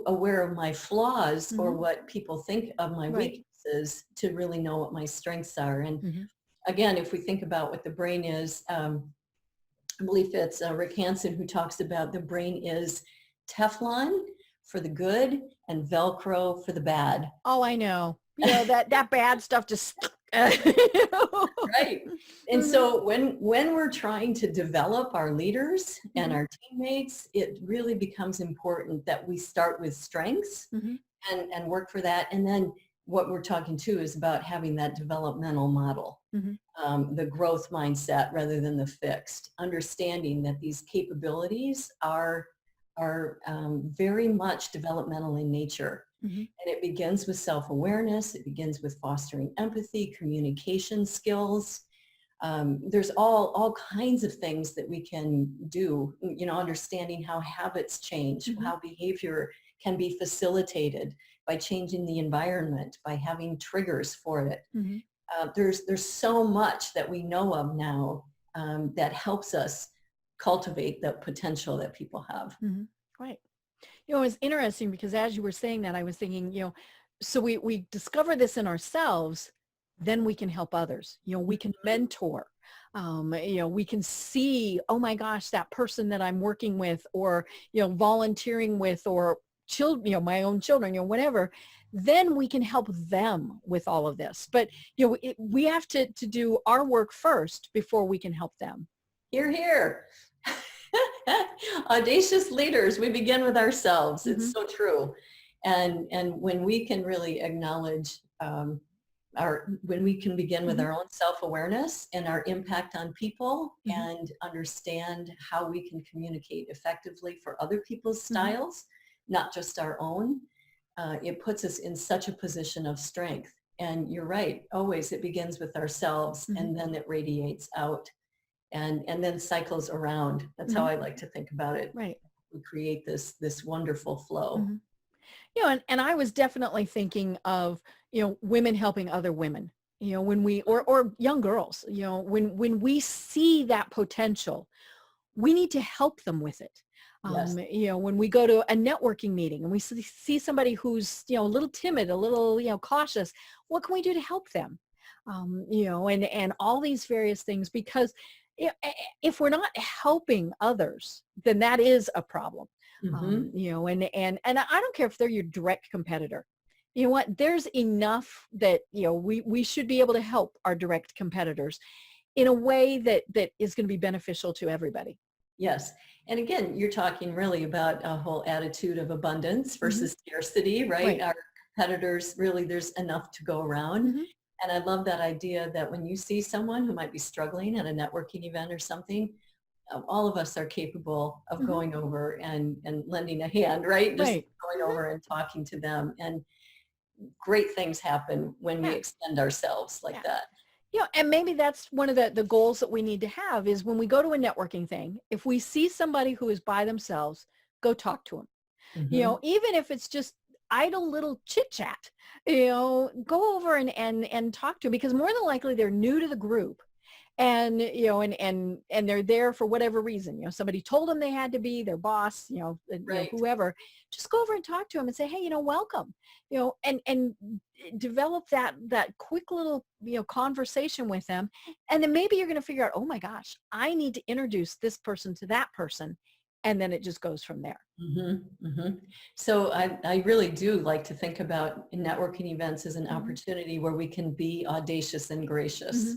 aware of my flaws or what people think of my weaknesses to really know what my strengths are. And again, if we think about what the brain is, I believe it's Rick Hansen who talks about the brain is Teflon for the good and Velcro for the bad. Oh, I know. That bad stuff just Right. And so when we're trying to develop our leaders and our teammates, it really becomes important that we start with strengths and work for that. And then what we're talking to is about having that developmental model, the growth mindset rather than the fixed, understanding that these capabilities are very much developmental in nature. And it begins with self-awareness. It begins with fostering empathy, communication skills. There's all kinds of things that we can do, understanding how habits change, how behavior can be facilitated by changing the environment, by having triggers for it. There's so much that we know of now that helps us cultivate the potential that people have. Right. It's interesting because as you were saying that, I was thinking, so we discover this in ourselves, then we can help others. We can mentor. We can see, oh my gosh, that person that I'm working with or, volunteering with or children, my own children, whatever, then we can help them with all of this. But, we have to do our work first before we can help them. Hear, hear. Audacious leaders, we begin with ourselves. It's so true. And when we can really acknowledge when we can begin with our own self-awareness and our impact on people and understand how we can communicate effectively for other people's styles, not just our own, it puts us in such a position of strength. And you're right, always it begins with ourselves and then it radiates out. And then cycles around. That's how I like to think about it. Right. We create this wonderful flow. And I was definitely thinking of, women helping other women, when we, or young girls, when we see that potential, we need to help them with it. Yes. When we go to a networking meeting and we see somebody who's, a little timid, a little, cautious, what can we do to help them? And all these various things, because if we're not helping others, then that is a problem. And I don't care if they're your direct competitor. you know what, there's enough that, we should be able to help our direct competitors in a way that is going to be beneficial to everybody. Yes. And again, you're talking really about a whole attitude of abundance versus scarcity, right? Our competitors, really, there's enough to go around. And I love that idea that when you see someone who might be struggling at a networking event or something, all of us are capable of going over and lending a hand, right? Just going over and talking to them. And great things happen when we extend ourselves like that. And maybe that's one of the goals that we need to have is when we go to a networking thing, if we see somebody who is by themselves, go talk to them. Even if it's just idle little chit chat, go over and talk to them, because more than likely they're new to the group. And, and they're there for whatever reason, somebody told them they had to be, their boss, whoever, just go over and talk to them and say, hey, welcome, and develop that quick little, conversation with them. And then maybe you're going to figure out, oh my gosh, I need to introduce this person to that person. And then it just goes from there. So I really do like to think about networking events as an opportunity where we can be audacious and gracious.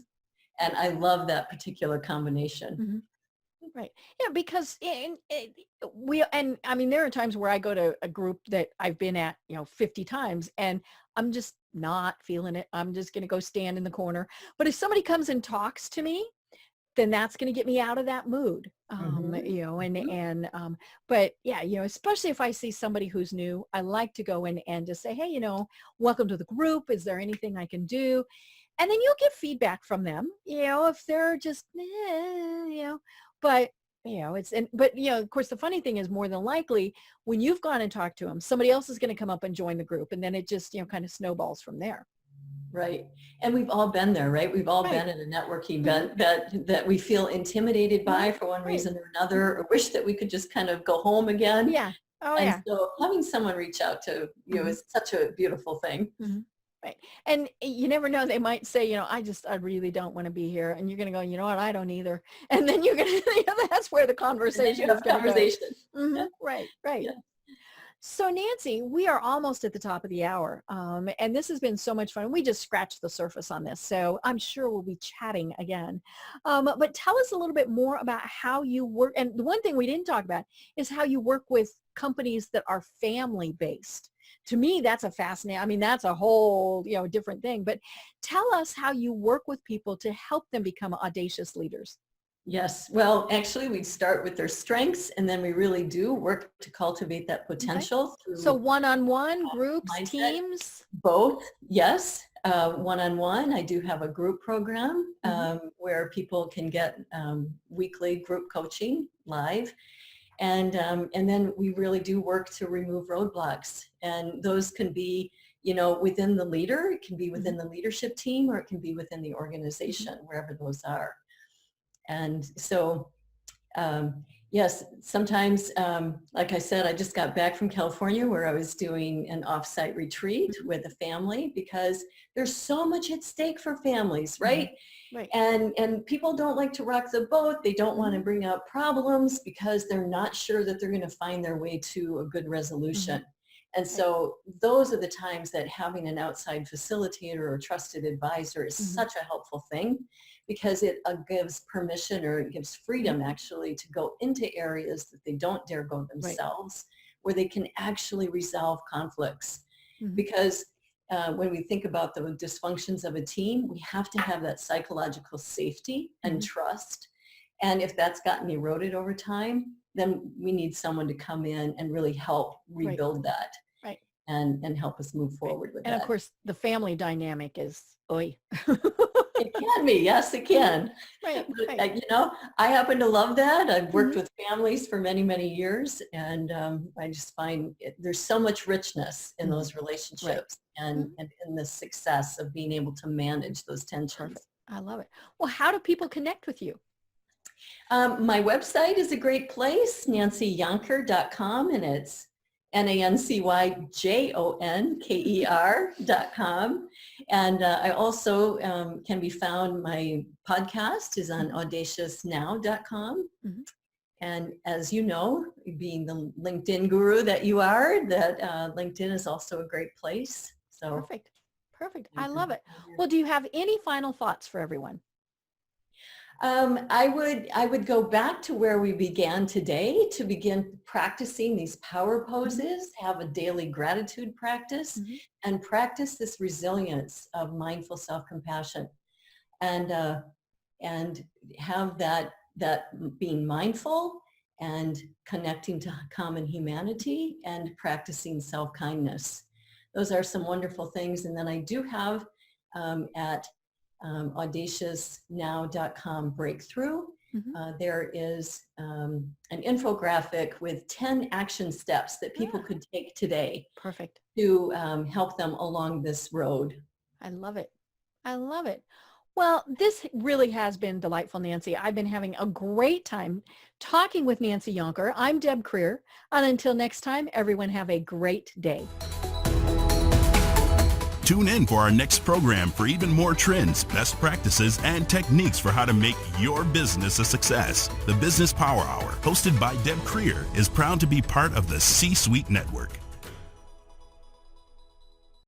And I love that particular combination. Right. Yeah, because there are times where I go to a group that I've been at, 50 times, and I'm just not feeling it. I'm just going to go stand in the corner. But if somebody comes and talks to me, then that's going to get me out of that mood. But yeah, especially if I see somebody who's new, I like to go in and just say, hey, welcome to the group. Is there anything I can do? And then you'll get feedback from them, if they're just, but, of course, the funny thing is, more than likely, when you've gone and talked to them, somebody else is going to come up and join the group. And then it just, kind of snowballs from there. Right. And we've all been there, right? We've all been at a networking event that we feel intimidated by for one reason or another, or wish that we could just kind of go home again. Yeah. So having someone reach out to you is such a beautiful thing. Right. And you never know, they might say, I really don't want to be here. And you're going to go, you know what, I don't either. And then you're going to, that's where the conversation is going to go. Right. Yeah. So Nancy, we are almost at the top of the hour. And this has been so much fun. We just scratched the surface on this. So I'm sure we'll be chatting again. But tell us a little bit more about how you work. And the one thing we didn't talk about is how you work with companies that are family-based. To me, that's that's a whole, different thing. But tell us how you work with people to help them become audacious leaders. Yes. Well, actually, we start with their strengths, and then we really do work to cultivate that potential. Okay. So one-on-one, groups, mindset, teams? Both. Yes. One-on-one. I do have a group program where people can get weekly group coaching live. And then we really do work to remove roadblocks. And those can be, within the leader, it can be within the leadership team, or it can be within the organization, wherever those are. And so, yes, sometimes, like I said, I just got back from California where I was doing an offsite retreat with a family, because there's so much at stake for families, right? Right. And people don't like to rock the boat. They don't want to bring up problems because they're not sure that they're going to find their way to a good resolution. And so those are the times that having an outside facilitator or trusted advisor is such a helpful thing, because it gives permission, or it gives freedom actually, to go into areas that they don't dare go themselves, where they can actually resolve conflicts. Because when we think about the dysfunctions of a team, we have to have that psychological safety and trust. And if that's gotten eroded over time, then we need someone to come in and really help rebuild that. And help us move forward with that. And of course, the family dynamic is, oy. It can be, yes, it can. Right. I happen to love that. I've worked with families for many, many years, and I just find there's so much richness in those relationships and in the success of being able to manage those tensions. I love it. Well, how do people connect with you? My website is a great place, nancyjonker.com, and it's nancyjonker.com. And I also can be found, my podcast is on audaciousnow.com. And as you know, being the LinkedIn guru that you are, that LinkedIn is also a great place So perfect. I love it. Well, do you have any final thoughts for everyone? I would go back to where we began today to begin practicing these power poses, have a daily gratitude practice, and practice this resilience of mindful self-compassion, and have that being mindful and connecting to common humanity and practicing self-kindness. Those are some wonderful things. And then I do have at audaciousnow.com breakthrough. There is an infographic with 10 action steps that people could take today. Perfect. To help them along this road. I love it. I love it. Well, this really has been delightful, Nancy. I've been having a great time talking with Nancy Jonker. I'm Deb Creer. And until next time, everyone have a great day. Tune in for our next program for even more trends, best practices, and techniques for how to make your business a success. The Business Power Hour, hosted by Deb Creer, is proud to be part of the C-Suite Network.